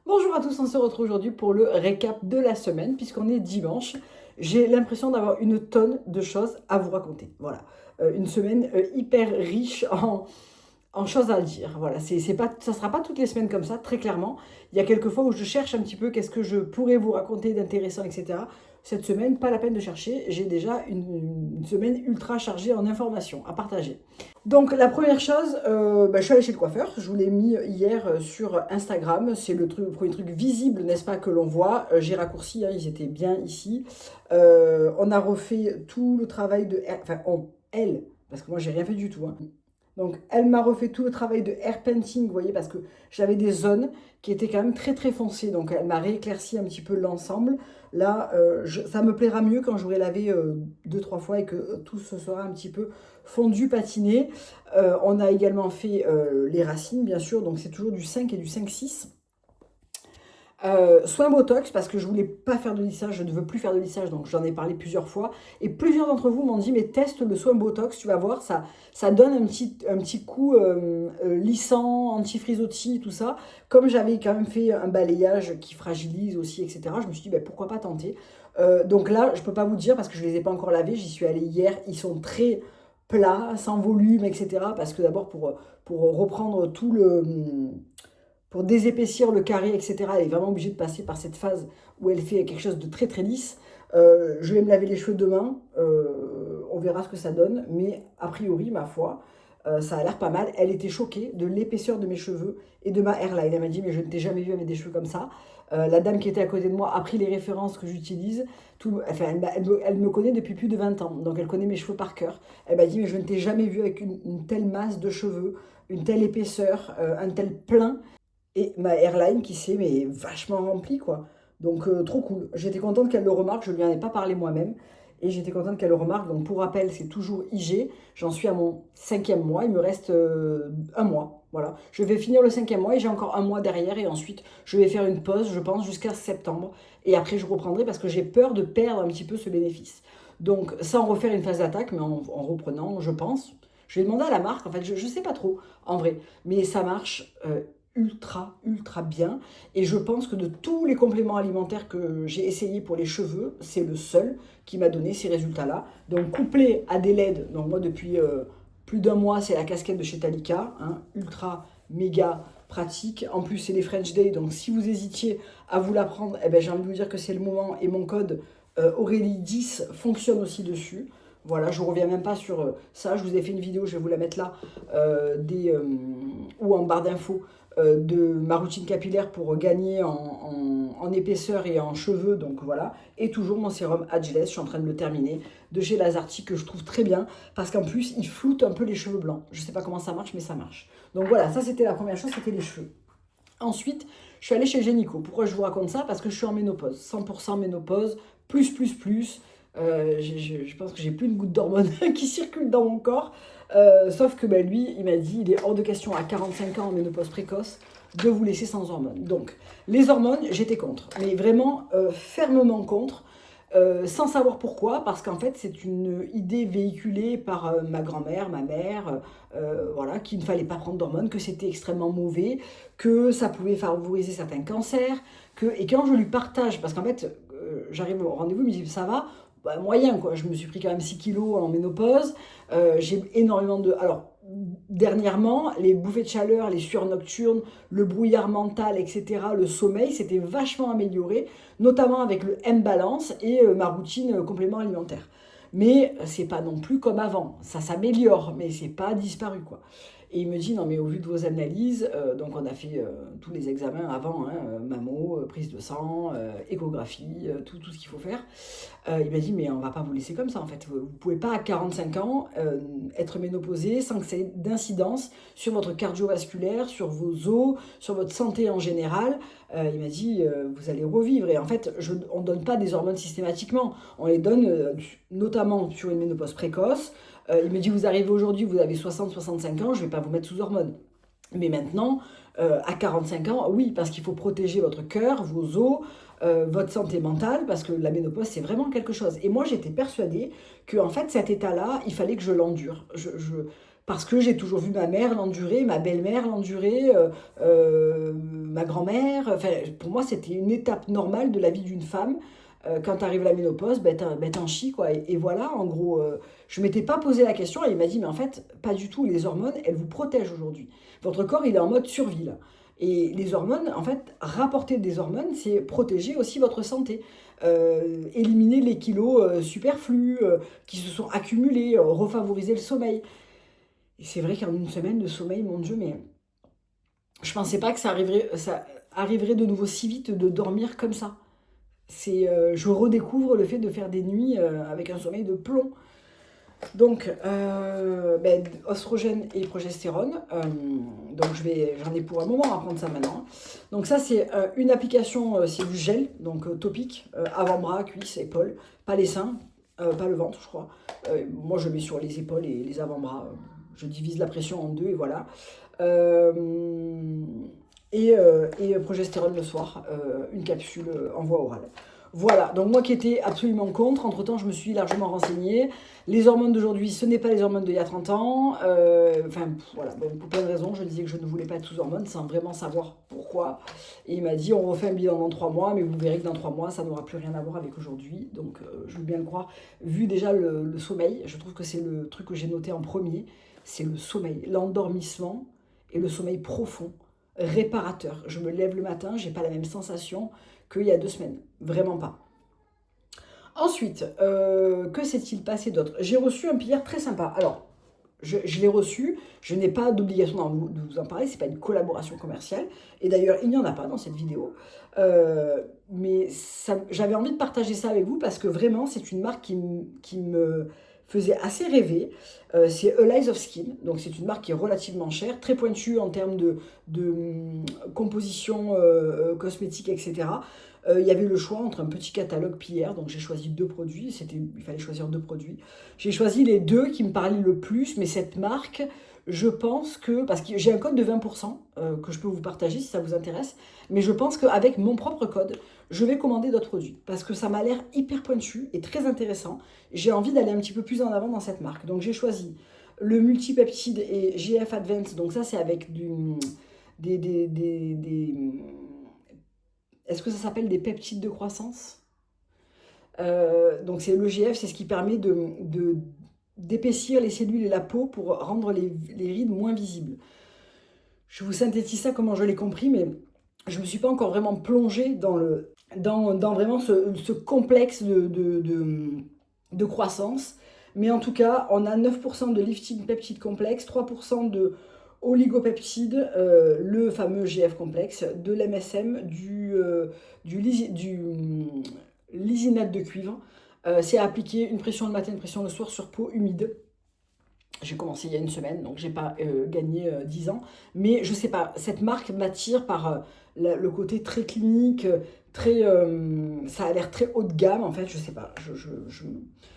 Bonjour à tous, on se retrouve aujourd'hui pour le récap de la semaine, puisqu'on est dimanche. J'ai l'impression d'avoir une tonne de choses à vous raconter. Voilà, une semaine hyper riche en choses à dire. Voilà, c'est pas, ça sera pas toutes les semaines comme ça, très clairement. Il y a quelques fois où je cherche un petit peu qu'est-ce que je pourrais vous raconter d'intéressant, etc. Cette semaine, pas la peine de chercher, j'ai déjà une semaine ultra chargée en informations à partager. Donc la première chose, je suis allée chez le coiffeur, je vous l'ai mis hier sur Instagram, c'est le premier truc visible, n'est-ce pas, que l'on voit. J'ai raccourci, hein, ils étaient bien ici. On a refait tout le travail de... Enfin, elle, parce que moi j'ai rien fait du tout, hein. Donc, elle m'a refait tout le travail de hair painting, vous voyez, parce que j'avais des zones qui étaient quand même très très foncées. Donc, elle m'a rééclairci un petit peu l'ensemble. Là, ça me plaira mieux quand j'aurai lavé deux, trois fois et que tout se sera un petit peu fondu, patiné. On a également fait les racines, bien sûr. Donc, c'est toujours du 5 et du 5-6. Soin Botox, parce que je voulais pas faire de lissage, je ne veux plus faire de lissage, donc j'en ai parlé plusieurs fois. Et plusieurs d'entre vous m'ont dit, mais teste le soin Botox, tu vas voir, ça donne un petit coup lissant, anti-frisottis, tout ça. Comme j'avais quand même fait un balayage qui fragilise aussi, etc., je me suis dit, ben, pourquoi pas tenter. Donc là, je peux pas vous dire, parce que je les ai pas encore lavés, j'y suis allée hier, ils sont très plats, sans volume, etc., parce que d'abord, pour reprendre tout le pour désépaissir le carré, etc., elle est vraiment obligée de passer par cette phase où elle fait quelque chose de très très lisse. Je vais me laver les cheveux demain, on verra ce que ça donne, mais a priori, ma foi, ça a l'air pas mal. Elle était choquée de l'épaisseur de mes cheveux et de ma hairline. Elle m'a dit, mais je ne t'ai jamais vu avec des cheveux comme ça. La dame qui était à côté de moi a pris les références que j'utilise. Enfin, elle me connaît depuis plus de 20 ans, donc elle connaît mes cheveux par cœur. Elle m'a dit, mais je ne t'ai jamais vu avec une telle masse de cheveux, une telle épaisseur, un tel plein et ma airline qui s'est mais vachement remplie quoi. Donc trop cool. J'étais contente qu'elle le remarque, je lui en ai pas parlé moi-même et j'étais contente qu'elle le remarque. Donc pour rappel, c'est toujours IG. J'en suis à mon 5e mois, il me reste un mois. Voilà, je vais finir le 5e mois et j'ai encore un mois derrière et ensuite je vais faire une pause, je pense, jusqu'à septembre et après je reprendrai parce que j'ai peur de perdre un petit peu ce bénéfice. Donc sans refaire une phase d'attaque, mais en reprenant, je pense. Je vais demander à la marque, en fait, je sais pas trop en vrai, mais ça marche ultra bien et je pense que de tous les compléments alimentaires que j'ai essayé pour les cheveux, c'est le seul qui m'a donné ces résultats-là. Donc couplé à des LED, donc moi depuis plus d'un mois c'est la casquette de chez Talika, hein, ultra méga pratique. En plus c'est les French Day, donc si vous hésitiez à vous la prendre, eh ben, j'ai envie de vous dire que c'est le moment et mon code Aurélie10 fonctionne aussi dessus. Voilà, je ne reviens même pas sur ça. Je vous ai fait une vidéo, je vais vous la mettre là, ou en barre d'infos, de ma routine capillaire pour gagner en épaisseur et en cheveux. Donc voilà. Et toujours mon sérum Ageless, je suis en train de le terminer, de chez Lazarti, que je trouve très bien, parce qu'en plus, il floute un peu les cheveux blancs. Je ne sais pas comment ça marche, mais ça marche. Donc voilà, ça c'était la première chose, c'était les cheveux. Ensuite, je suis allée chez Génico. Pourquoi je vous raconte ça? Parce que je suis en ménopause. 100% ménopause, plus. Je pense que j'ai plus une goutte d'hormones qui circule dans mon corps. Sauf que ben, lui, il m'a dit, il est hors de question à 45 ans en ménopause précoce de vous laisser sans hormones. Donc, les hormones, j'étais contre. Mais vraiment fermement contre. Sans savoir pourquoi, parce qu'en fait c'est une idée véhiculée par ma grand-mère, ma mère, voilà, qu'il ne fallait pas prendre d'hormones, que c'était extrêmement mauvais, que ça pouvait favoriser certains cancers, et quand je lui partage, parce qu'en fait j'arrive au rendez-vous, il me dit ça va, bah, moyen quoi, je me suis pris quand même 6 kilos en ménopause, j'ai énormément de... Alors, dernièrement, les bouffées de chaleur, les sueurs nocturnes, le brouillard mental, etc., le sommeil, s'était vachement amélioré, notamment avec le M-Balance et ma routine complément alimentaire. Mais c'est pas non plus comme avant. Ça s'améliore, mais c'est pas disparu, quoi. Et il me dit, non mais au vu de vos analyses, donc on a fait tous les examens avant, hein, mammo, prise de sang, échographie, tout ce qu'il faut faire. Il m'a dit, mais on va pas vous laisser comme ça en fait. Vous pouvez pas à 45 ans être ménopausé sans que ça ait d'incidence sur votre cardiovasculaire, sur vos os, sur votre santé en général. Il m'a dit, vous allez revivre. Et en fait, on ne donne pas des hormones systématiquement. On les donne notamment sur une ménopause précoce. Il me dit, vous arrivez aujourd'hui, vous avez 60-65 ans, je ne vais pas vous mettre sous hormones. Mais maintenant, à 45 ans, oui, parce qu'il faut protéger votre cœur, vos os, votre santé mentale, parce que la ménopause, c'est vraiment quelque chose. Et moi, j'étais persuadée que, en fait, cet état-là, il fallait que je l'endure. parce que j'ai toujours vu ma mère l'endurer, ma belle-mère l'endurer, ma grand-mère. Enfin, pour moi, c'était une étape normale de la vie d'une femme. Quand arrive la ménopause, t'en chies, quoi. Et voilà, en gros, je m'étais pas posé la question et il m'a dit, mais en fait, pas du tout, les hormones, elles vous protègent aujourd'hui. Votre corps, il est en mode survie, là. Et les hormones, en fait, rapporter des hormones, c'est protéger aussi votre santé. Éliminer les kilos superflus qui se sont accumulés, refavoriser le sommeil. Et c'est vrai qu'en une semaine de sommeil, mon Dieu, mais je pensais pas que ça arriverait de nouveau si vite de dormir comme ça. Je redécouvre le fait de faire des nuits avec un sommeil de plomb. Donc, oestrogène et progestérone. Donc, j'en ai pour un moment à prendre ça maintenant. Donc, ça, c'est une application, c'est du gel, donc topique, avant-bras, cuisses, épaules, pas les seins, pas le ventre, je crois. Moi, je mets sur les épaules et les avant-bras. Je divise la pression en deux et voilà. Et progestérone le soir, une capsule en voie orale. Voilà, donc moi qui étais absolument contre, entre-temps je me suis largement renseignée. Les hormones d'aujourd'hui, ce n'est pas les hormones d'il y a 30 ans. Voilà, bon, pour plein de raisons, je disais que je ne voulais pas être sous hormones sans vraiment savoir pourquoi. Et il m'a dit, on refait un bilan dans 3 mois, mais vous verrez que dans 3 mois, ça n'aura plus rien à voir avec aujourd'hui. Donc je veux bien le croire. Vu déjà le sommeil, je trouve que c'est le truc que j'ai noté en premier, c'est le sommeil, l'endormissement et le sommeil profond, réparateur. Je me lève le matin, j'ai pas la même sensation qu'il y a 2 semaines. Vraiment pas. Ensuite, que s'est-il passé d'autre? J'ai reçu un PR très sympa. Alors, je l'ai reçu, je n'ai pas d'obligation de vous en parler, c'est pas une collaboration commerciale. Et d'ailleurs, il n'y en a pas dans cette vidéo. Mais j'avais envie de partager ça avec vous parce que vraiment, c'est une marque qui me faisait assez rêver. C'est Alive of Skin, donc c'est une marque qui est relativement chère, très pointue en termes de composition cosmétique, etc. Il y avait le choix entre un petit catalogue PR, donc j'ai choisi 2 produits, il fallait choisir 2 produits. J'ai choisi les 2 qui me parlaient le plus, mais cette marque, je pense que, parce que j'ai un code de 20% que je peux vous partager si ça vous intéresse, mais je pense qu'avec mon propre code, je vais commander d'autres produits, parce que ça m'a l'air hyper pointu et très intéressant. J'ai envie d'aller un petit peu plus en avant dans cette marque, donc j'ai choisi le multipeptide et GF Advance, donc ça c'est avec des est-ce que ça s'appelle des peptides de croissance? Donc c'est l'EGF, c'est ce qui permet d'épaissir les cellules et la peau pour rendre les rides moins visibles. Je vous synthétise ça comment je l'ai compris, mais je ne me suis pas encore vraiment plongée dans vraiment ce complexe de croissance. Mais en tout cas, on a 9% de lifting peptide complexe, 3% de oligopeptide, le fameux GF complexe, de l'MSM, du lysinate de cuivre. C'est à appliquer une pression le matin, une pression le soir sur peau humide. J'ai commencé il y a une semaine, donc j'ai pas gagné 10 ans. Mais je sais pas, cette marque m'attire par le côté très clinique, ça a l'air très haut de gamme en fait, je sais pas.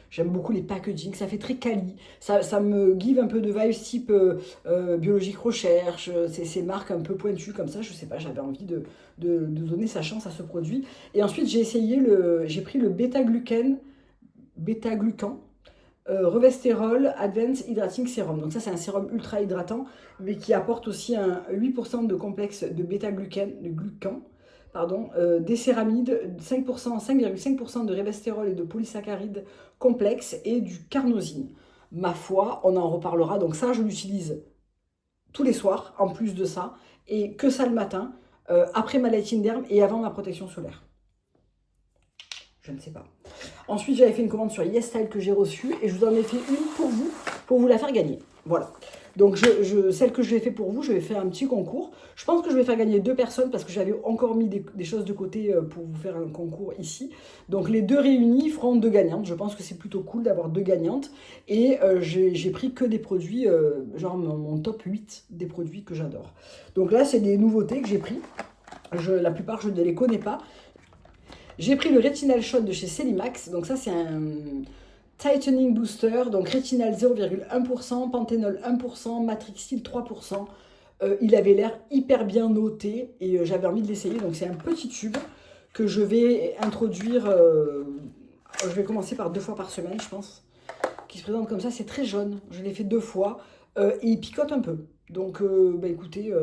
J'aime beaucoup les packaging, ça fait très quali. Ça me give un peu de vibes type biologique recherche, ces marques un peu pointues comme ça, je sais pas, j'avais envie de donner sa chance à ce produit. Et ensuite j'ai pris le bêta-glucan, Revestérol Advanced Hydrating Serum. Donc ça, c'est un sérum ultra hydratant, mais qui apporte aussi un 8% de complexe de bêta-glucan, des céramides, 5,5% de revestérol et de polysaccharides complexes et du carnosine. Ma foi, on en reparlera. Donc ça, je l'utilise tous les soirs, en plus de ça, et que ça le matin, après ma lightning derm et avant ma protection solaire. Je ne sais pas. Ensuite, j'avais fait une commande sur YesStyle que j'ai reçue et je vous en ai fait une pour vous la faire gagner. Voilà. Donc, celle que je vais faire pour vous, je vais faire un petit concours. Je pense que je vais faire gagner 2 personnes parce que j'avais encore mis des choses de côté pour vous faire un concours ici. Donc, les 2 réunis feront 2 gagnantes. Je pense que c'est plutôt cool d'avoir 2 gagnantes. Et j'ai pris que des produits, genre mon top 8 des produits que j'adore. Donc là, c'est des nouveautés que j'ai pris. La plupart, je ne les connais pas. J'ai pris le Retinal Shot de chez Celimax, donc ça c'est un Tightening Booster, donc Retinal 0,1%, Panthenol 1%, Matrixyl 3%. Il avait l'air hyper bien noté et j'avais envie de l'essayer, donc c'est un petit tube que je vais introduire, je vais commencer par 2 fois par semaine je pense, qui se présente comme ça, c'est très jaune, je l'ai fait 2 fois. et il picote un peu. Donc, bah, écoutez,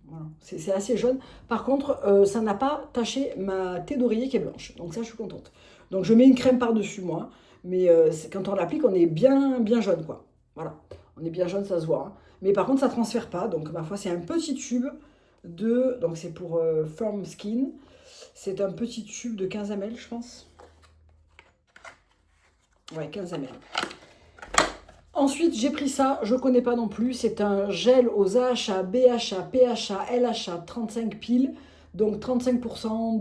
voilà. C'est assez jaune. Par contre, ça n'a pas taché ma thé d'oreiller qui est blanche. Donc ça, je suis contente. Donc je mets une crème par-dessus moi. Mais quand on l'applique, on est bien, bien jaune, quoi. Voilà. On est bien jaune, ça se voit, hein. Mais par contre, ça ne transfère pas. Donc ma foi, c'est un petit tube de... Donc c'est pour Firm Skin. C'est un petit tube de 15 ml, je pense. Ouais, 15 ml. Ensuite, j'ai pris ça, je ne connais pas non plus. C'est un gel aux AHA, BHA, PHA, LHA, 35 piles, donc 35%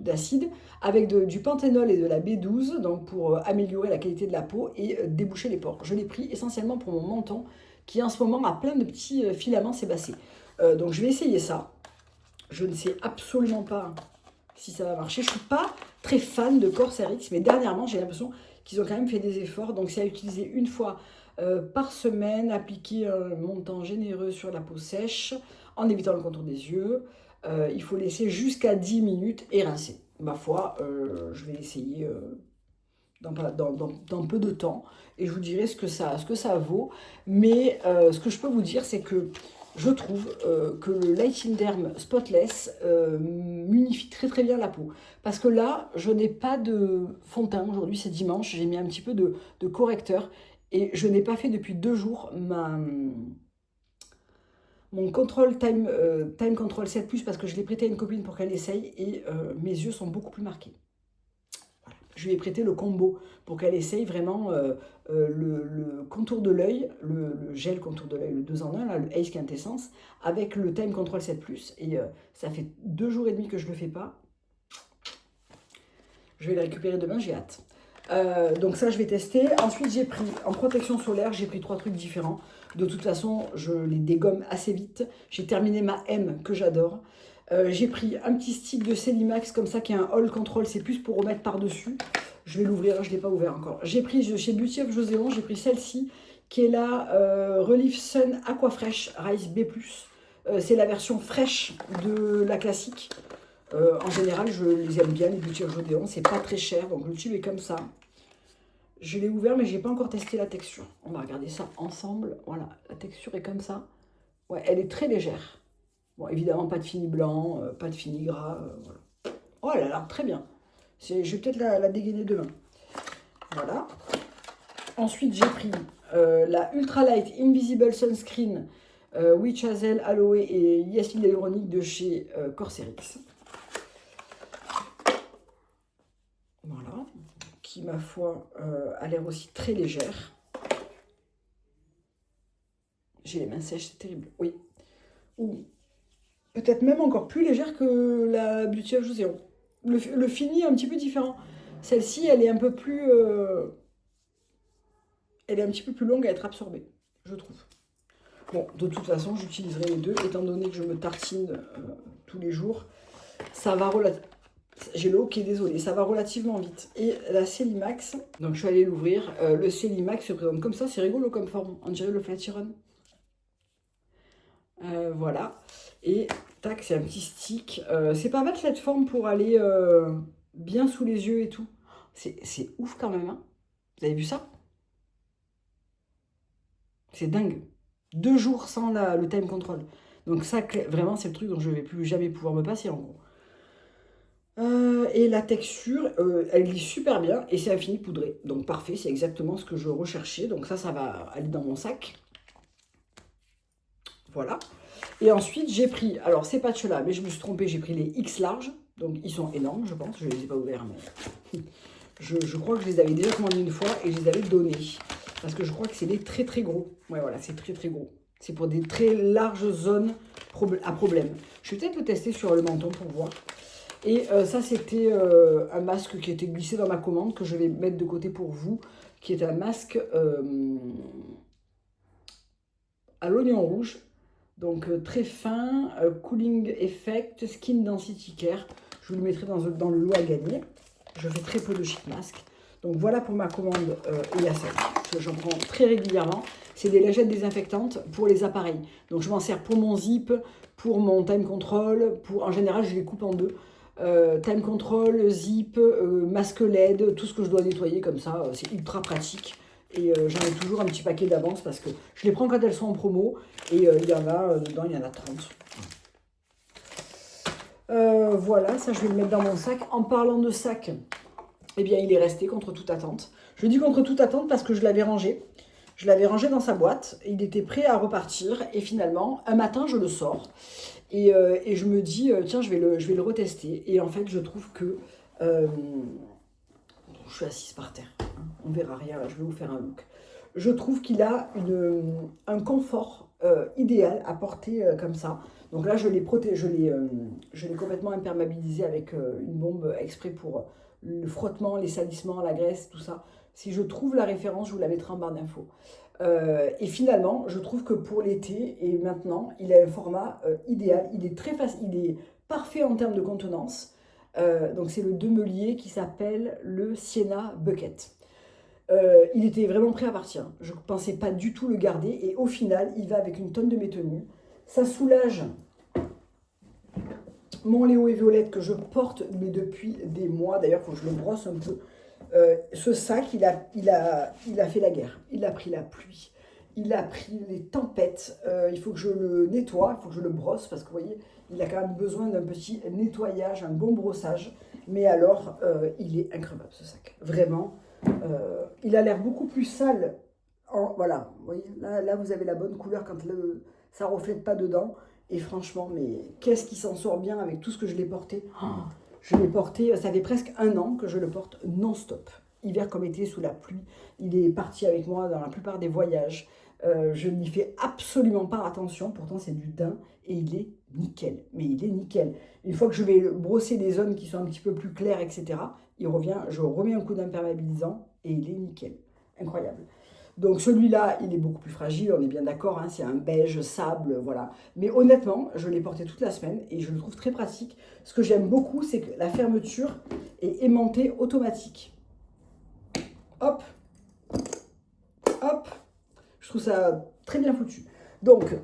d'acide, avec du panthénol et de la B12, donc pour améliorer la qualité de la peau et déboucher les pores. Je l'ai pris essentiellement pour mon menton, qui en ce moment a plein de petits filaments sébacés. Donc je vais essayer ça. Je ne sais absolument pas si ça va marcher. Je ne suis pas très fan de Corsairx, mais dernièrement, j'ai l'impression qu'ils ont quand même fait des efforts. Donc, c'est à utiliser une fois par semaine, appliquer un montant généreux sur la peau sèche, en évitant le contour des yeux. Il faut laisser jusqu'à 10 minutes et rincer. Ma foi, je vais essayer dans peu de temps et je vous dirai ce que ça vaut. Mais ce que je peux vous dire, c'est que je trouve que le Light Derm Spotless m'unifie très très bien la peau. Parce que là, je n'ai pas de fond de teint. Aujourd'hui, c'est dimanche. J'ai mis un petit peu de correcteur. Et je n'ai pas fait depuis 2 jours mon contrôle time Control 7+, parce que je l'ai prêté à une copine pour qu'elle essaye. Et mes yeux sont beaucoup plus marqués. Je lui ai prêté le combo pour qu'elle essaye vraiment le contour de l'œil, le gel contour de l'œil, le 2 en 1, là, le Ace Quintessence, avec le Time Control 7+. Et ça fait 2 jours et demi que je ne le fais pas. Je vais le récupérer demain, j'ai hâte. Donc ça, je vais tester. Ensuite, j'ai pris, en protection solaire, j'ai pris 3 trucs différents. De toute façon, je les dégomme assez vite. J'ai terminé ma M, que j'adore. J'ai pris un petit stick de Celimax comme ça qui est un All Control, c'est plus pour remettre par-dessus. Je vais l'ouvrir, je ne l'ai pas ouvert encore. J'ai pris chez Beauty of Joséon, j'ai pris celle-ci qui est la Relief Sun Aqua Fresh Rice B+. C'est la version fraîche de la classique. En général, je les aime bien, les Beauty of Joséon, c'est pas très cher, donc le tube est comme ça. Je l'ai ouvert, mais je n'ai pas encore testé la texture. On va regarder ça ensemble. Voilà, la texture est comme ça. Ouais, elle est très légère. Bon, évidemment, pas de fini blanc, pas de fini gras. Voilà. Oh, elle a l'air très bien. Je vais peut-être la dégainer demain. Voilà. Ensuite, j'ai pris la Ultralight Invisible Sunscreen Witch Hazel, Aloe et Hyacine hyaluronique de chez Corsairx. Voilà. Qui, ma foi, a l'air aussi très légère. J'ai les mains sèches, c'est terrible. Oui. Ou peut-être même encore plus légère que la Beauty of Joséon. Le fini est un petit peu différent. Celle-ci, elle est un peu plus... elle est un petit peu plus longue à être absorbée, je trouve. Bon, de toute façon, j'utiliserai les deux, étant donné que je me tartine tous les jours. Ça va relativement... J'ai le hockey, désolé. Ça va relativement vite. Et la Celimax, donc je suis allée l'ouvrir. Le Celimax se présente comme ça. C'est rigolo comme forme. On dirait le Flatiron. Voilà. Et tac, c'est un petit stick. C'est pas mal cette forme pour aller bien sous les yeux et tout. C'est ouf quand même, hein. Vous avez vu ça? C'est dingue. 2 jours sans le time control. Donc ça, vraiment, c'est le truc dont je ne vais plus jamais pouvoir me passer, en gros. Et la texture, elle glisse super bien. Et c'est un fini poudré. Donc parfait, c'est exactement ce que je recherchais. Donc ça va aller dans mon sac. Voilà. Et ensuite, j'ai pris, alors ces patchs-là, mais je me suis trompée, j'ai pris les X large. Donc ils sont énormes, je pense. Je ne les ai pas ouverts, mais je crois que je les avais déjà commandés une fois et je les avais donnés. Parce que je crois que c'est des très très gros. Ouais, voilà, c'est très très gros. C'est pour des très larges zones à problème. Je vais peut-être le tester sur le menton pour voir. Et ça, c'était un masque qui était glissé dans ma commande, que je vais mettre de côté pour vous, qui est un masque à l'oignon rouge. Donc très fin, cooling effect, skin density care. Je vous le mettrai dans le lot à gagner. Je fais très peu de sheet mask. Donc voilà pour ma commande EASL. J'en prends très régulièrement. C'est des lingettes désinfectantes pour les appareils. Donc je m'en sers pour mon zip, pour mon time control. En général, je les coupe en deux. Time control, zip, masque LED, tout ce que je dois nettoyer comme ça. C'est ultra pratique. Et j'en ai toujours un petit paquet d'avance parce que je les prends quand elles sont en promo. Et il y en a, dedans, il y en a 30. Voilà, ça je vais le mettre dans mon sac. En parlant de sac, eh bien il est resté contre toute attente. Je dis contre toute attente parce que je l'avais rangé. Je l'avais rangé dans sa boîte, il était prêt à repartir et finalement, un matin, je le sors et je me dis, tiens, je vais le retester. Et en fait, je trouve que... je suis assise par terre, hein, on verra rien, là, je vais vous faire un look. Je trouve qu'il a un confort idéal à porter comme ça. Donc là, je l'ai complètement imperméabilisé avec une bombe exprès pour le frottement, les salissements, la graisse, tout ça. Si je trouve la référence, je vous la mettrai en barre d'infos. Et finalement, je trouve que pour l'été et maintenant, il a un format idéal. Il est très facile, il est parfait en termes de contenance. Donc c'est le Demelier qui s'appelle le Sienna Bucket. Il était vraiment prêt à partir. Je ne pensais pas du tout le garder et au final, il va avec une tonne de mes tenues. Ça soulage mon Léo et Violette que je porte mais depuis des mois. D'ailleurs, il faut que je le brosse un peu. Ce sac, il a fait la guerre. Il a pris la pluie. Il a pris les tempêtes. Il faut que je le nettoie, il faut que je le brosse parce que vous voyez, il a quand même besoin d'un petit nettoyage, un bon brossage. Mais alors, il est increvable ce sac. Vraiment, il a l'air beaucoup plus sale. Voilà, vous voyez, là, vous avez la bonne couleur quand ça ne reflète pas dedans. Et franchement, mais qu'est-ce qui s'en sort bien avec tout ce que je l'ai porté. Je l'ai porté, ça fait presque 1 an que je le porte non-stop. Hiver comme été, sous la pluie. Il est parti avec moi dans la plupart des voyages. Je n'y fais absolument pas attention. Pourtant, c'est du daim et il est nickel. Mais il est nickel. Une fois que je vais brosser des zones qui sont un petit peu plus claires, etc., il revient, je remets un coup d'imperméabilisant et il est nickel. Incroyable. Donc celui-là, il est beaucoup plus fragile, on est bien d'accord, hein, c'est un beige sable, voilà. Mais honnêtement, je l'ai porté toute la semaine et je le trouve très pratique. Ce que j'aime beaucoup, c'est que la fermeture est aimantée automatique. Hop, hop, je trouve ça très bien foutu. Donc,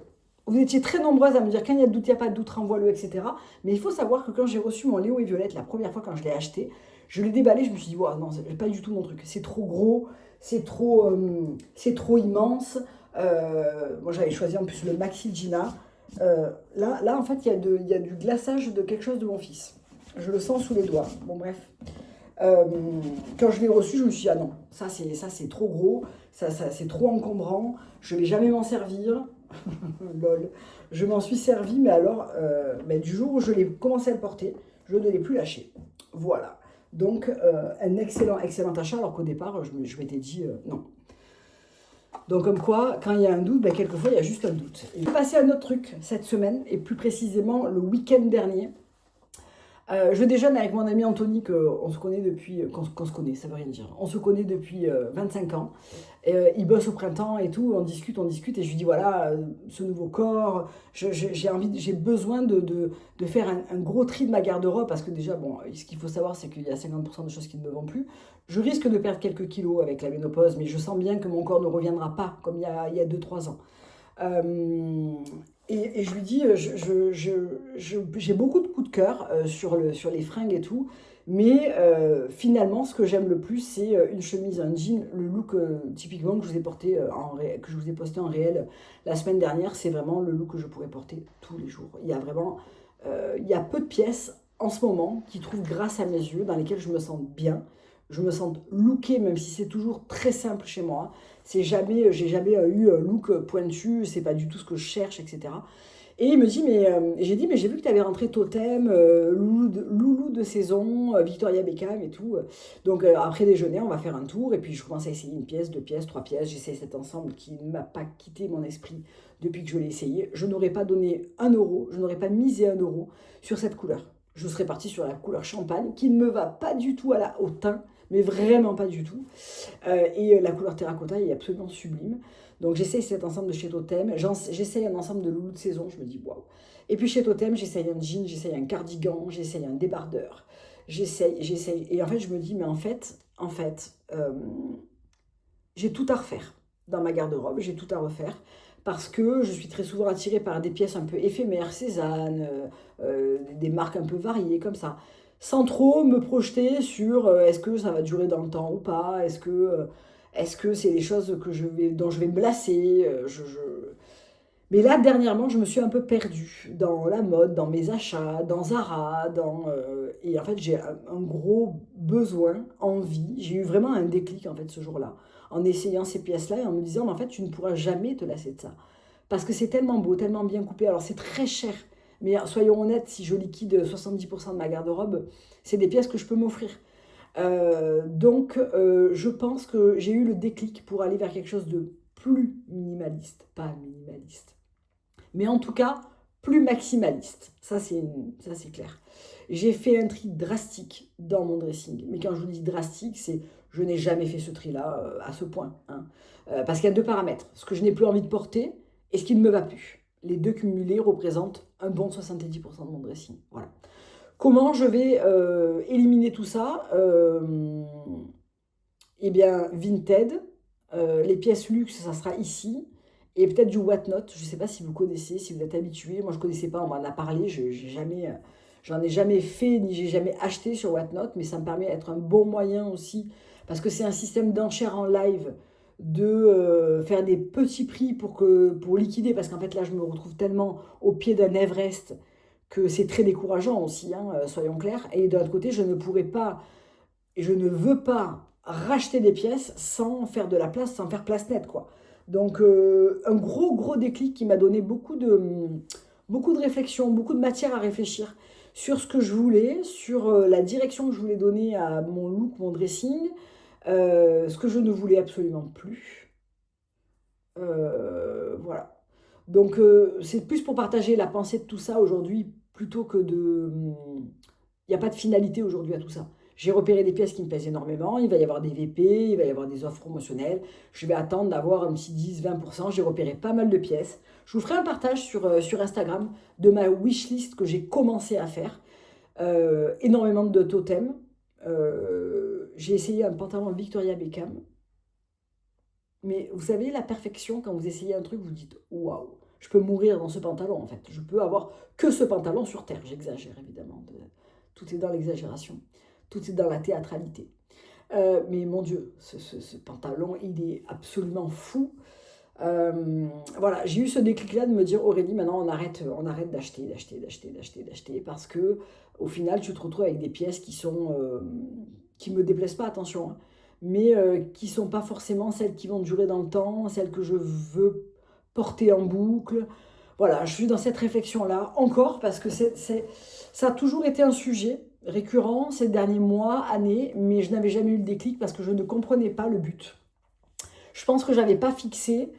vous étiez très nombreuses à me dire quand il y a de doute, il n'y a pas de doute, renvoie-le, etc. Mais il faut savoir que quand j'ai reçu mon Léo et Violette, la première fois quand je l'ai acheté, je l'ai déballé, je me suis dit, wow, non, c'est pas du tout mon truc, c'est trop gros, c'est trop immense. Moi, j'avais choisi en plus le Maxi Gina. Là, en fait, il y a du glaçage de quelque chose de mon fils. Je le sens sous les doigts. Bon, bref. Quand je l'ai reçu, je me suis dit, ah non, ça c'est trop gros, ça c'est trop encombrant, je ne vais jamais m'en servir. Lol. Je m'en suis servi, mais alors, du jour où je l'ai commencé à le porter, je ne l'ai plus lâché. Voilà. Donc, un excellent achat, alors qu'au départ, je m'étais dit non. Donc, comme quoi, quand il y a un doute, quelquefois, il y a juste un doute. Et passer à un autre truc cette semaine, et plus précisément le week-end dernier. Je déjeune avec mon ami Anthony, qu'on se connaît depuis... Qu'on se connaît, ça veut rien dire. On se connaît depuis 25 ans. Il bosse au printemps et tout, on discute, et je lui dis, voilà, ce nouveau corps, j'ai besoin de faire un gros tri de ma garde-robe, parce que déjà, bon, ce qu'il faut savoir, c'est qu'il y a 50% de choses qui ne me vont plus. Je risque de perdre quelques kilos avec la ménopause, mais je sens bien que mon corps ne reviendra pas comme il y a 2-3 ans. Et je lui dis, j'ai beaucoup de coups de cœur sur les fringues et tout, mais finalement, ce que j'aime le plus, c'est une chemise, un jean, le look typiquement que je vous ai porté que je vous ai posté en réel la semaine dernière, c'est vraiment le look que je pourrais porter tous les jours. Il y a vraiment, il y a peu de pièces en ce moment qui trouvent grâce à mes yeux, dans lesquelles je me sens bien, je me sens lookée, même si c'est toujours très simple chez moi. J'ai jamais eu un look pointu, c'est pas du tout ce que je cherche, etc. Et il me dit, j'ai dit, mais j'ai vu que tu avais rentré Totem, Loulou de saison, Victoria Beckham et tout. Donc après déjeuner, on va faire un tour et puis je commence à essayer une pièce, 2 pièces, 3 pièces. J'essaie cet ensemble qui ne m'a pas quitté mon esprit depuis que je l'ai essayé. Je n'aurais pas donné 1 euro, je n'aurais pas misé 1 euro sur cette couleur. Je serais partie sur la couleur champagne qui ne me va pas du tout au teint, mais vraiment pas du tout. Et la couleur terracotta est absolument sublime. Donc j'essaye cet ensemble de chez Totem, j'essaye un ensemble de loulou de saison, je me dis waouh. Et puis chez Totem, j'essaye un jean, j'essaye un cardigan, j'essaye un débardeur, j'essaye. Et en fait, je me dis, mais en fait, j'ai tout à refaire dans ma garde-robe, j'ai tout à refaire. Parce que je suis très souvent attirée par des pièces un peu éphémères, Cézanne, des marques un peu variées comme ça, sans trop me projeter sur est-ce que ça va durer dans le temps ou pas, est-ce Est-ce que c'est des choses dont je vais me lasser? Mais là, dernièrement, je me suis un peu perdue dans la mode, dans mes achats, dans Zara, et en fait, j'ai un gros besoin, envie. J'ai eu vraiment un déclic, en fait, ce jour-là, en essayant ces pièces-là et en me disant, mais en fait, tu ne pourras jamais te lasser de ça. Parce que c'est tellement beau, tellement bien coupé. Alors, c'est très cher. Mais soyons honnêtes, si je liquide 70% de ma garde-robe, c'est des pièces que je peux m'offrir. Je pense que j'ai eu le déclic pour aller vers quelque chose de plus minimaliste, pas minimaliste, mais en tout cas plus maximaliste. Ça c'est clair. J'ai fait un tri drastique dans mon dressing, mais quand je vous dis drastique, c'est je n'ai jamais fait ce tri-là à ce point, hein. Parce qu'il y a deux paramètres, ce que je n'ai plus envie de porter et ce qui ne me va plus. Les deux cumulés représentent un bon 70% de mon dressing. Voilà. Comment je vais éliminer tout ça? Eh bien, Vinted, les pièces luxe, ça sera ici. Et peut-être du Whatnot, je ne sais pas si vous connaissez, si vous êtes habitué. Moi, je ne connaissais pas, on m'en a parlé. J'en ai jamais fait, ni j'ai jamais acheté sur Whatnot, mais ça me permet d'être un bon moyen aussi, parce que c'est un système d'enchères en live, de faire des petits prix pour liquider, parce qu'en fait, là, je me retrouve tellement au pied d'un Everest que c'est très décourageant aussi, hein, soyons clairs. Et de l'autre côté, je ne pourrais pas, et je ne veux pas racheter des pièces sans faire de la place, sans faire place nette, quoi. Donc, un gros déclic qui m'a donné beaucoup de réflexion, beaucoup de matière à réfléchir sur ce que je voulais, sur la direction que je voulais donner à mon look, mon dressing, ce que je ne voulais absolument plus. Voilà. Donc, c'est plus pour partager la pensée de tout ça aujourd'hui, plutôt que de... Il n'y a pas de finalité aujourd'hui à tout ça. J'ai repéré des pièces qui me plaisent énormément, il va y avoir des VP, il va y avoir des offres promotionnelles, je vais attendre d'avoir un petit 10-20%, j'ai repéré pas mal de pièces. Je vous ferai un partage sur Instagram de ma wishlist que j'ai commencé à faire. Énormément de totems. J'ai essayé un pantalon Victoria Beckham. Mais vous savez, la perfection, quand vous essayez un truc, vous dites waouh, je peux mourir dans ce pantalon en fait. Je peux avoir que ce pantalon sur terre. J'exagère évidemment. Tout est dans l'exagération. Tout est dans la théâtralité. Mais mon Dieu, ce pantalon, il est absolument fou. Voilà, j'ai eu ce déclic-là de me dire Aurélie, maintenant on arrête d'acheter, parce que au final, tu te retrouves avec des pièces qui me déplaisent pas, attention, hein, mais qui sont pas forcément celles qui vont durer dans le temps, celles que je veux porter en boucle. Voilà, je suis dans cette réflexion-là encore parce que ça a toujours été un sujet récurrent ces derniers mois, années, mais je n'avais jamais eu le déclic parce que je ne comprenais pas le but. Je pense que je n'avais pas fixé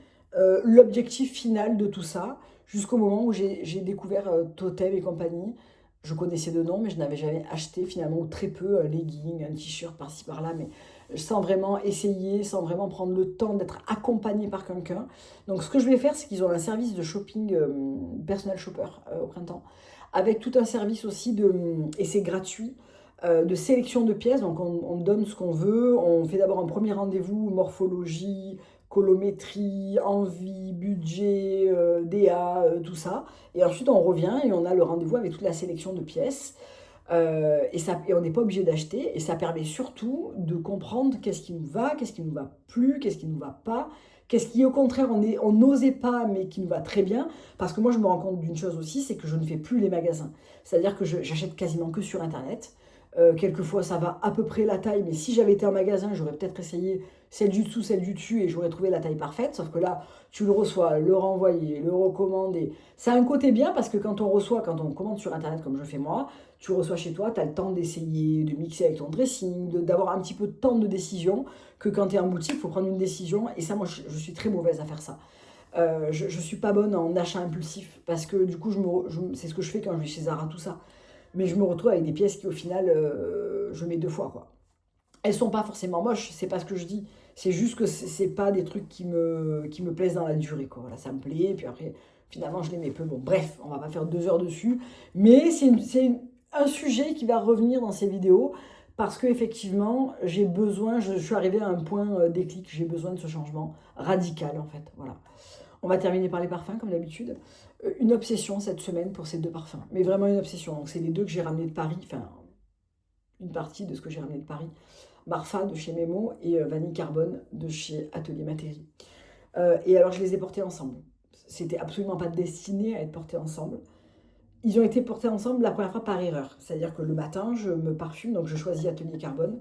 l'objectif final de tout ça jusqu'au moment où j'ai découvert Totem et compagnie. Je connaissais de nom, mais je n'avais jamais acheté finalement, ou très peu, un legging, un t-shirt par-ci par-là, mais sans vraiment essayer, sans vraiment prendre le temps d'être accompagné par quelqu'un. Donc ce que je vais faire, c'est qu'ils ont un service de shopping personal shopper au printemps, avec tout un service aussi et c'est gratuit, de sélection de pièces. Donc on donne ce qu'on veut, on fait d'abord un premier rendez-vous, morphologie, colométrie, envie, budget, DA, tout ça. Et ensuite, on revient et on a le rendez-vous avec toute la sélection de pièces. Et on n'est pas obligé d'acheter. Et ça permet surtout de comprendre qu'est-ce qui nous va, qu'est-ce qui nous va plus, qu'est-ce qui nous va pas. Qu'est-ce qui, au contraire, on n'osait pas, mais qui nous va très bien. Parce que moi, je me rends compte d'une chose aussi, c'est que je ne fais plus les magasins. C'est-à-dire que j'achète quasiment que sur Internet. Quelquefois, ça va à peu près la taille, mais si j'avais été en magasin, j'aurais peut-être essayé celle du dessous, celle du dessus, et j'aurais trouvé la taille parfaite. Sauf que là, tu le reçois, le renvoyer, le recommander. Ça a un côté bien parce que quand on commande sur Internet, comme je fais moi, tu reçois chez toi, tu as le temps d'essayer, de mixer avec ton dressing, d'avoir un petit peu de temps de décision, que quand tu es en boutique, il faut prendre une décision. Et ça, moi, je suis très mauvaise à faire ça. Je ne suis pas bonne en achat impulsif parce que du coup, c'est ce que je fais quand je vais chez Zara, tout ça. Mais je me retrouve avec des pièces qui, au final, je mets deux fois, quoi. Elles sont pas forcément moches, c'est pas ce que je dis. C'est juste que c'est pas des trucs qui me plaisent dans la durée, quoi. Voilà, ça me plaît, puis après, finalement, je les mets peu. Bon, bref, on va pas faire 2 heures dessus. Mais un sujet qui va revenir dans ces vidéos parce que effectivement, je suis arrivée à un point déclic, j'ai besoin de ce changement radical, en fait. Voilà. On va terminer par les parfums, comme d'habitude. Une obsession cette semaine pour ces deux parfums. Mais vraiment une obsession. Donc, c'est les deux que j'ai ramenés de Paris. Enfin, une partie de ce que j'ai ramené de Paris Marfa de chez Memo et Vanille Carbone de chez Atelier Matéri. Et alors je les ai portés ensemble. C'était absolument pas destiné à être portés ensemble. Ils ont été portés ensemble la première fois par erreur. C'est-à-dire que le matin, je me parfume, donc je choisis Atelier Carbone,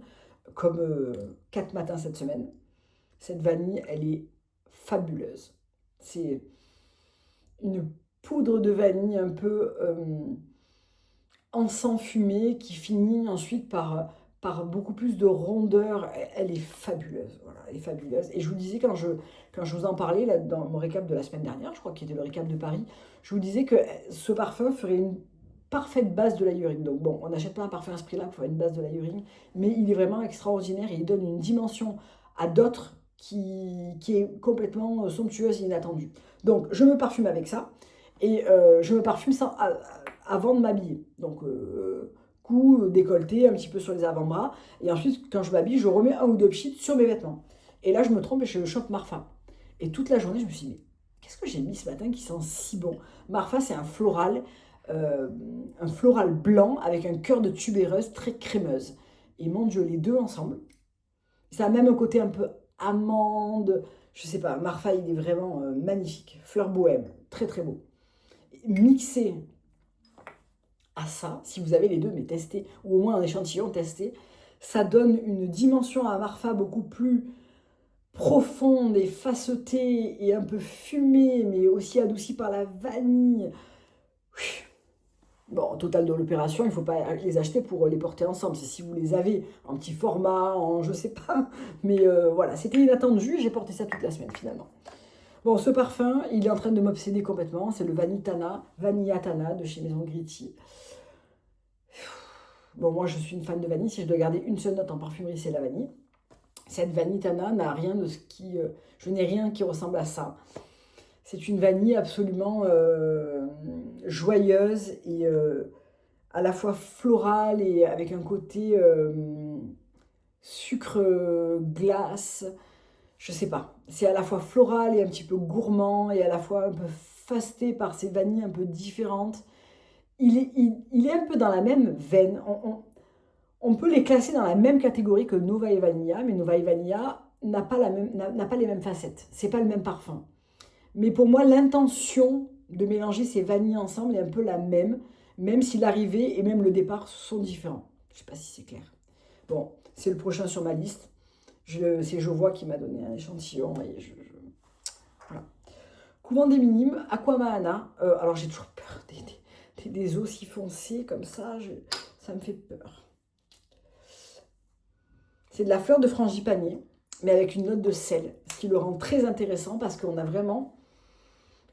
comme 4 matins cette semaine. Cette vanille, elle est fabuleuse. C'est une poudre de vanille un peu encens fumé qui finit ensuite par beaucoup plus de rondeur. Elle est fabuleuse. Voilà, elle est fabuleuse. Et je vous disais, quand je vous en parlais là, dans mon récap de la semaine dernière, je crois qu'il était le récap de Paris, je vous disais que ce parfum ferait une parfaite base de l'aïeuring. Donc bon, on n'achète pas un parfum à ce prix-là pour faire une base de l'aïeuring, mais il est vraiment extraordinaire et il donne une dimension à d'autres qui est complètement somptueuse et inattendue. Donc je me parfume avec ça et je me parfume avant de m'habiller. Donc cou, décolleté, un petit peu sur les avant-bras. Et ensuite, quand je m'habille, je remets un ou deux pchits sur mes vêtements. Et là, je me trompe et je chope Marfa. Et toute la journée, je me suis dit, mais qu'est-ce que j'ai mis ce matin qui sent si bon? Marfa, c'est un floral blanc avec un cœur de tubéreuse très crémeuse. Et mon Dieu, les deux ensemble, ça a même un côté un peu amande, je sais pas, Marfa, il est vraiment magnifique. Fleur bohème, très très beau. Mixé à ça, si vous avez les deux, mais testez, ou au moins un échantillon testé, ça donne une dimension à Marfa beaucoup plus profonde et facettée et un peu fumée, mais aussi adoucie par la vanille. Bon, au total de l'opération, il ne faut pas les acheter pour les porter ensemble. C'est si vous les avez en petit format, en je sais pas. Mais voilà, c'était inattendu. J'ai porté ça toute la semaine finalement. Bon, ce parfum, il est en train de m'obséder complètement. C'est le Vanillatana de chez Maison Gritti. Bon, moi, je suis une fan de vanille. Si je dois garder une seule note en parfumerie, c'est la vanille. Cette Vanillatana n'a rien de ce qui... je n'ai rien qui ressemble à ça. C'est une vanille absolument joyeuse et à la fois florale et avec un côté sucre glace. Je sais pas. C'est à la fois floral et un petit peu gourmand et à la fois un peu fasté par ces vanilles un peu différentes. Il est un peu dans la même veine. On peut les classer dans la même catégorie que Nova et Vanilla, mais Nova et Vanilla n'a pas les mêmes facettes. C'est pas le même parfum. Mais pour moi, l'intention de mélanger ces vanilles ensemble est un peu la même si l'arrivée et même le départ sont différents. Je ne sais pas si c'est clair. Bon, c'est le prochain sur ma liste. C'est Je vois qui m'a donné un échantillon. Et voilà. Couvent des Minimes, Aquamahana. Alors j'ai toujours peur des eaux si foncées comme ça. Ça me fait peur. C'est de la fleur de frangipanier, mais avec une note de sel. Ce qui le rend très intéressant parce qu'on a vraiment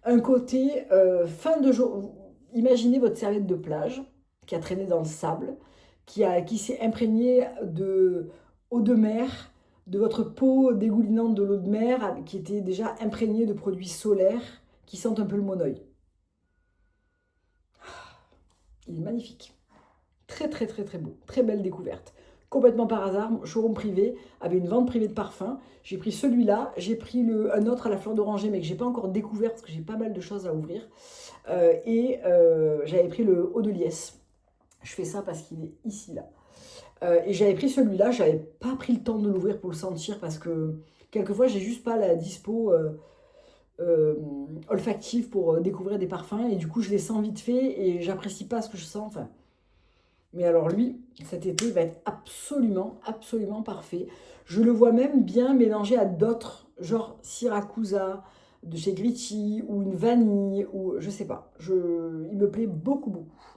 un côté fin de jour. Imaginez votre serviette de plage qui a traîné dans le sable, qui s'est imprégnée d'eau de mer, de votre peau dégoulinante de l'eau de mer, qui était déjà imprégnée de produits solaires qui sentent un peu le monoeil. Il est magnifique. Très très très très beau. Très belle découverte. Complètement par hasard, mon showroom privé avait une vente privée de parfums. J'ai pris celui-là, j'ai pris un autre à la fleur d'oranger, mais que j'ai pas encore découvert parce que j'ai pas mal de choses à ouvrir. J'avais pris le Eau de Liesse. Je fais ça parce qu'il est ici, là. Et j'avais pris celui-là, j'avais pas pris le temps de l'ouvrir pour le sentir parce que quelquefois j'ai juste pas la dispo olfactive pour découvrir des parfums et du coup je les sens vite fait et j'apprécie pas ce que je sens. Enfin, mais alors lui, cet été, il va être absolument, absolument parfait. Je le vois même bien mélangé à d'autres, genre Siracusa de chez Gritti ou une vanille ou je sais pas. Il me plaît beaucoup, beaucoup.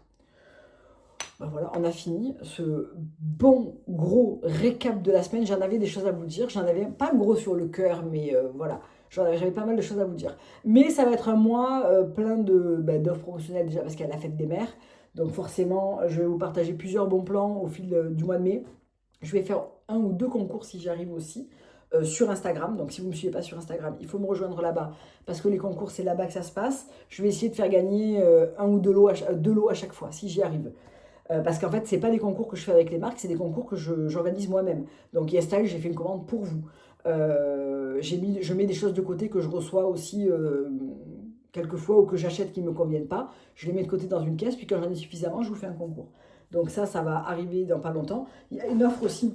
Ben voilà, on a fini ce bon gros récap de la semaine. J'en avais des choses à vous dire. J'en avais pas gros sur le cœur, mais voilà. J'avais pas mal de choses à vous dire. Mais ça va être un mois plein d'offres promotionnelles déjà parce qu'il y a la fête des mères. Donc forcément, je vais vous partager plusieurs bons plans au fil du mois de mai. Je vais faire 1 ou 2 concours si j'y arrive aussi sur Instagram. Donc si vous ne me suivez pas sur Instagram, il faut me rejoindre là-bas parce que les concours, c'est là-bas que ça se passe. Je vais essayer de faire gagner 1 ou 2 lots à chaque fois si j'y arrive. Parce qu'en fait, ce n'est pas des concours que je fais avec les marques, c'est des concours que j'organise moi-même. Donc YesStyle, j'ai fait une commande pour vous. Je mets des choses de côté que je reçois aussi quelquefois ou que j'achète qui ne me conviennent pas. Je les mets de côté dans une caisse, puis quand j'en ai suffisamment, je vous fais un concours. Donc ça va arriver dans pas longtemps. Il y a une offre aussi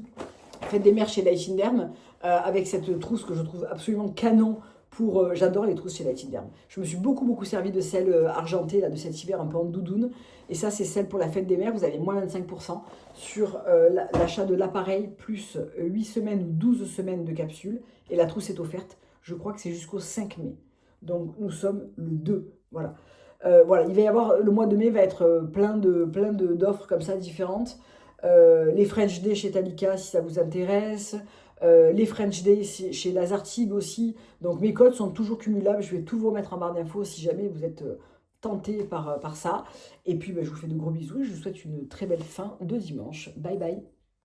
fête des mères chez Light in Derm, avec cette trousse que je trouve absolument canon pour... j'adore les trousses chez Light in Derm. Je me suis beaucoup servi de celle argentée, là, de cet hiver, un peu en doudoune. Et ça, c'est celle pour la fête des mères. Vous avez moins 25% sur l'achat de l'appareil, plus 8 semaines ou 12 semaines de capsules. Et la trousse est offerte. Je crois que c'est jusqu'au 5 mai. Donc, nous sommes le 2. Voilà. Voilà, il va y avoir, le mois de mai va être plein d'offres comme ça différentes. Les French Day chez Talika si ça vous intéresse. Les French Day chez Lazartigue aussi. Donc mes codes sont toujours cumulables. Je vais tout vous remettre en barre d'infos si jamais vous êtes tenté par ça. Et puis je vous fais de gros bisous et je vous souhaite une très belle fin de dimanche. Bye bye.